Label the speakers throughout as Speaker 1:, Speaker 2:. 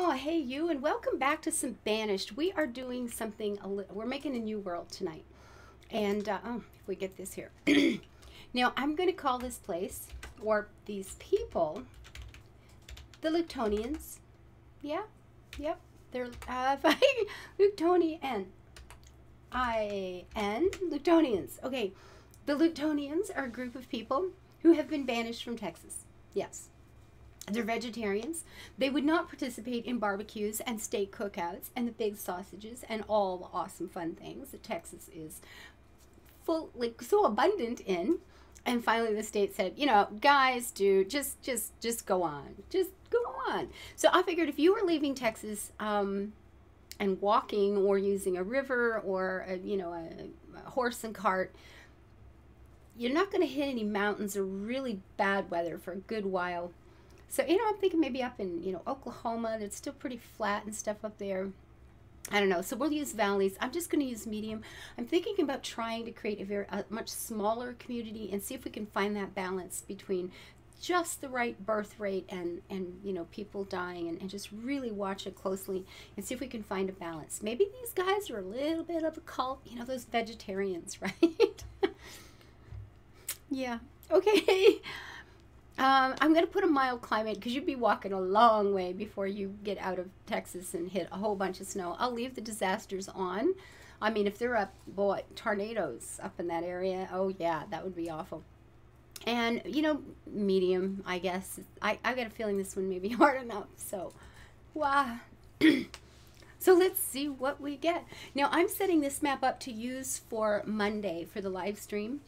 Speaker 1: Oh, hey you, and welcome back to some Banished. We are doing something, we're making a new world tonight. And, oh, if we get this here. Now, I'm going to call this place, or these people, the Lutonians. Yeah, yep. They're, Lutonian. Lutonians. Okay, the Lutonians are a group of people who have been banished from Texas. Yes. They're vegetarians. They would not participate in barbecues and steak cookouts and the big sausages and all the awesome fun things that Texas is full, like so abundant in. And finally, the state said, you know, guys, dude, just go on, just go on. So I figured if you were leaving Texas and walking or using a river or a horse and cart, you're not going to hit any mountains or really bad weather for a good while. So, I'm thinking maybe up in, Oklahoma, it's still pretty flat and stuff up there. I don't know. So we'll use valleys. I'm just going to use medium. I'm thinking about trying to create a much smaller community and see if we can find that balance between just the right birth rate and people dying and just really watch it closely and see if we can find a balance. Maybe these guys are a little bit of a cult, those vegetarians, right? Yeah. Okay. I'm going to put a mild climate because you'd be walking a long way before you get out of Texas and hit a whole bunch of snow. I'll leave the disasters on. I mean, if they're up, boy, tornadoes up in that area, oh yeah, that would be awful. And, medium, I guess. I got a feeling this one may be hard enough. So, wow. So let's see what we get. Now, I'm setting this map up to use for Monday for the live stream.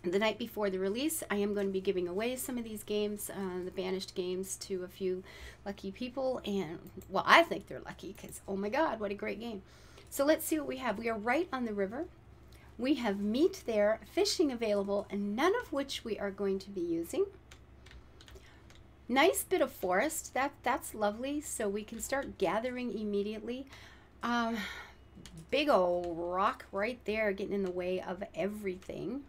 Speaker 1: The night before the release, I am going to be giving away some of these games, the Banished games, to a few lucky people. And, well, I think they're lucky because, oh my God, what a great game. So let's see what we have. We are right on the river. We have meat there, fishing available, and none of which we are going to be using. Nice bit of forest. That's lovely. So we can start gathering immediately. Big old rock right there getting in the way of everything.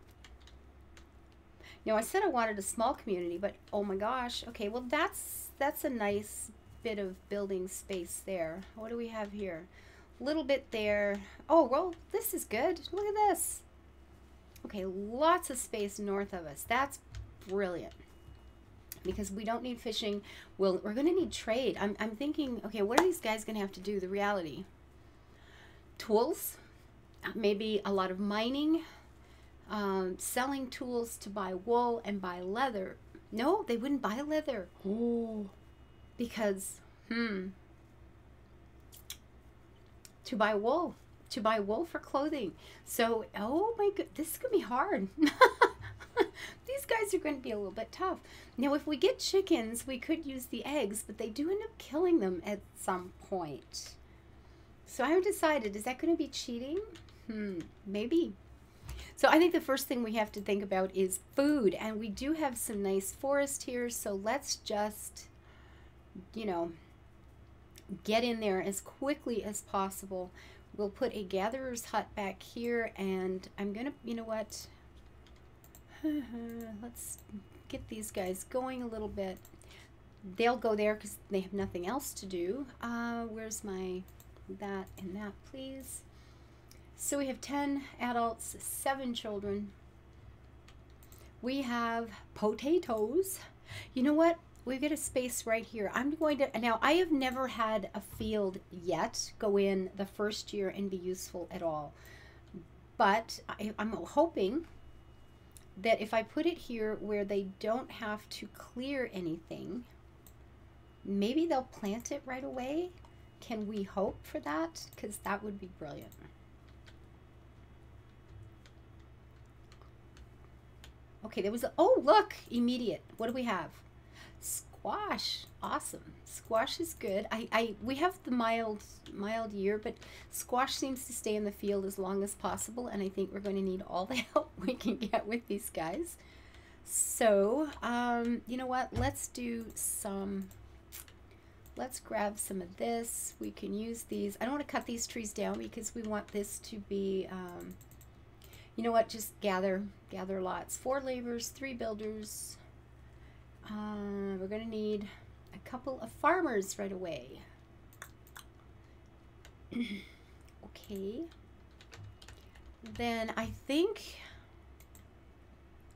Speaker 1: Now, I said I wanted a small community, but oh my gosh. Okay, well, that's a nice bit of building space there. What do we have here? A little bit there. Oh, well, this is good. Look at this. Okay, lots of space north of us. That's brilliant because we don't need fishing. We're going to need trade. I'm thinking, okay, what are these guys going to have to do? The reality. Tools, maybe a lot of mining. Selling tools to buy wool and buy leather. No, they wouldn't buy leather. Oh, because, to buy wool. To buy wool for clothing. So, oh my God, this is going to be hard. These guys are going to be a little bit tough. Now, if we get chickens, we could use the eggs, but they do end up killing them at some point. So I haven't decided, is that going to be cheating? Maybe. So I think the first thing we have to think about is food, and we do have some nice forest here, so let's just, get in there as quickly as possible. We'll put a gatherer's hut back here, and I'm going to, you know what, let's get these guys going a little bit. They'll go there because they have nothing else to do. Where's my that and that, please? So we have 10 adults, 7 children. We have potatoes. You know what? We've got a space right here. I'm going to, now I have never had a field yet go in the first year and be useful at all. But I'm hoping that if I put it here where they don't have to clear anything, maybe they'll plant it right away. Can we hope for that? Because that would be brilliant. Okay, there was a, oh, look, immediate. What do we have? Squash. Awesome. Squash is good. We have the mild year, but squash seems to stay in the field as long as possible, and I think we're going to need all the help we can get with these guys. So, you know what? Let's do some, let's grab some of this. We can use these. I don't want to cut these trees down because we want this to be, you know what, just gather lots. 4 laborers, 3 builders. We're going to need a couple of farmers right away. Okay. Then I think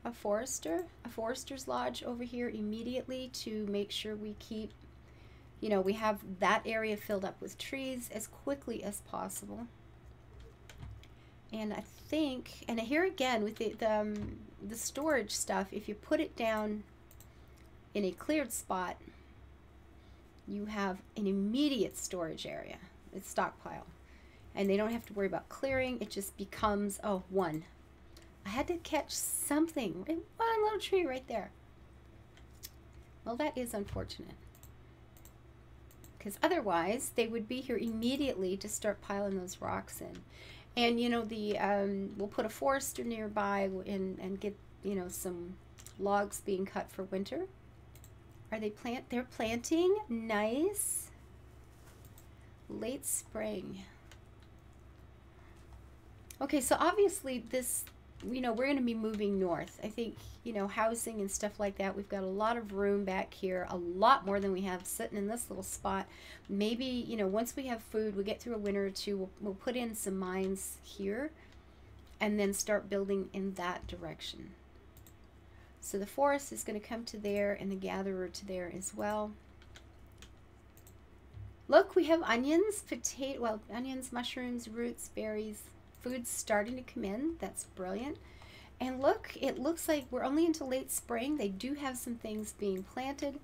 Speaker 1: a forester's lodge over here immediately to make sure we keep, you know, we have that area filled up with trees as quickly as possible. And I think, and here again with the storage stuff, if you put it down in a cleared spot, you have an immediate storage area. It's stockpile. And they don't have to worry about clearing. It just becomes, oh, one. I had to catch something. One little tree right there. Well, that is unfortunate. Because otherwise, they would be here immediately to start piling those rocks in. And, you know, we'll put a forester nearby and get, you know, some logs being cut for winter. Are they they're planting? Nice. Late spring. Okay, so obviously this, you know, we're going to be moving north. I think, you know, housing and stuff like that, we've got a lot of room back here, a lot more than we have sitting in this little spot. Maybe, you know, once we have food, we get through a winter or two, we'll put in some mines here and then start building in that direction. So the forest is going to come to there and the gatherer to there as well. Look, we have onions, onions, mushrooms, roots, berries. Food's starting to come in. That's brilliant. And look, it looks like we're only into late spring. They do have some things being planted.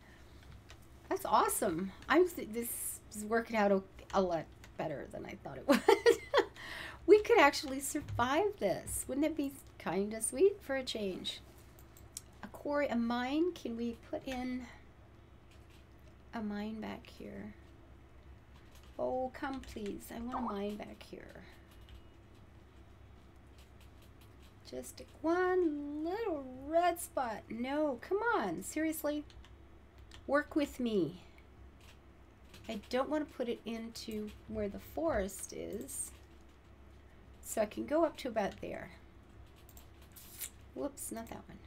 Speaker 1: That's awesome. This is working out a lot better than I thought it would. We could actually survive this. Wouldn't it be kind of sweet for a change? A quarry, a mine. Can we put in a mine back here? Oh, come please. I want a mine back here. Just one little red spot. No, come on. Seriously. Work with me. I don't want to put it into where the forest is. So I can go up to about there. Whoops, not that one.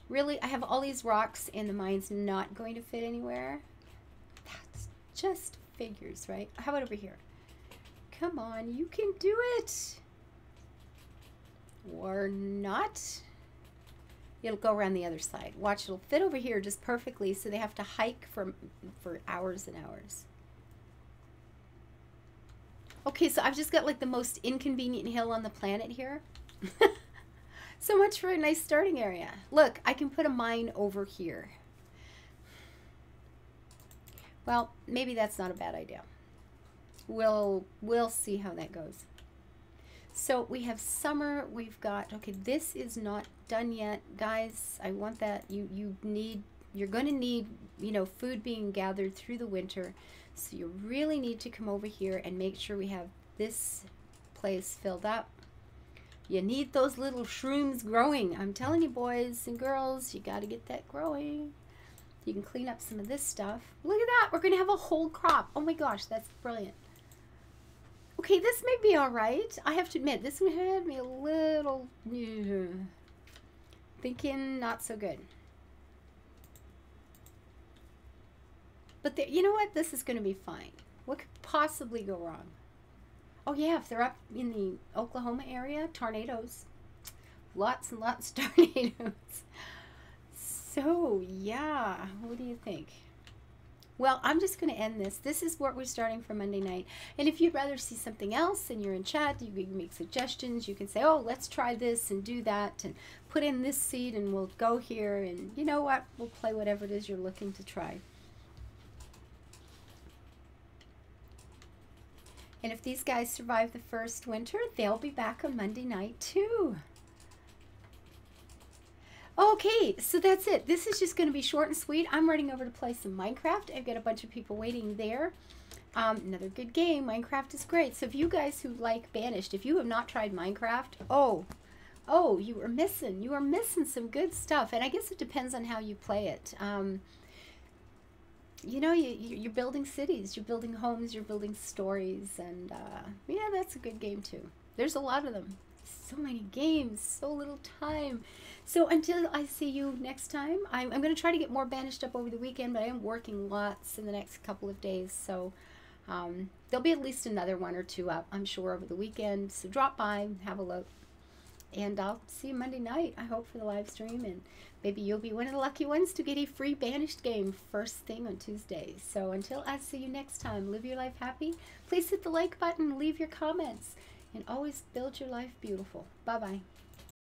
Speaker 1: Really, I have all these rocks and the mine's not going to fit anywhere. That's just figures, right? How about over here? Come on, you can do it. Or not. It'll go around the other side. Watch, it'll fit over here just perfectly, so they have to hike for hours and hours. Okay, so I've just got like the most inconvenient hill on the planet here. So much for a nice starting area. Look, I can put a mine over here. Well, maybe that's not a bad idea. We'll see how that goes. So we have summer, we've got, okay, this is not done yet. Guys, I want that, you're going to need, you know, food being gathered through the winter. So you really need to come over here and make sure we have this place filled up. You need those little shrooms growing. I'm telling you, boys and girls, you got to get that growing. You can clean up some of this stuff. Look at that, we're going to have a whole crop. Oh my gosh, that's brilliant. Okay, this may be all right. I have to admit, this one had me a little thinking not so good. But you know what? This is going to be fine. What could possibly go wrong? Oh yeah, if they're up in the Oklahoma area, tornadoes. Lots and lots of tornadoes. So yeah, what do you think? Well, I'm just going to end this. This is what we're starting for Monday night. And if you'd rather see something else and you're in chat, you can make suggestions. You can say, oh, let's try this and do that and put in this seed and we'll go here. And you know what? We'll play whatever it is you're looking to try. And if these guys survive the first winter, they'll be back on Monday night too. Okay, so that's it. This is just going to be short and sweet. I'm running over to play some Minecraft. I've got a bunch of people waiting there. Another good game. Minecraft is great. So if you guys who like Banished, if you have not tried Minecraft, oh, you are missing. You are missing some good stuff. And I guess it depends on how you play it. You know, you're building cities, you're building homes, you're building stories. And yeah, that's a good game too. There's a lot of them. So many games, so little time. So until I see you next time, I'm going to try to get more Banished up over the weekend, but I am working lots in the next couple of days. So There'll be at least another one or two up, I'm sure, over the weekend. So drop by, have a look. And I'll see you Monday night, I hope, for the live stream. And maybe you'll be one of the lucky ones to get a free Banished game first thing on Tuesday. So until I see you next time, live your life happy. Please hit the like button, leave your comments, and always build your life beautiful. Bye-bye.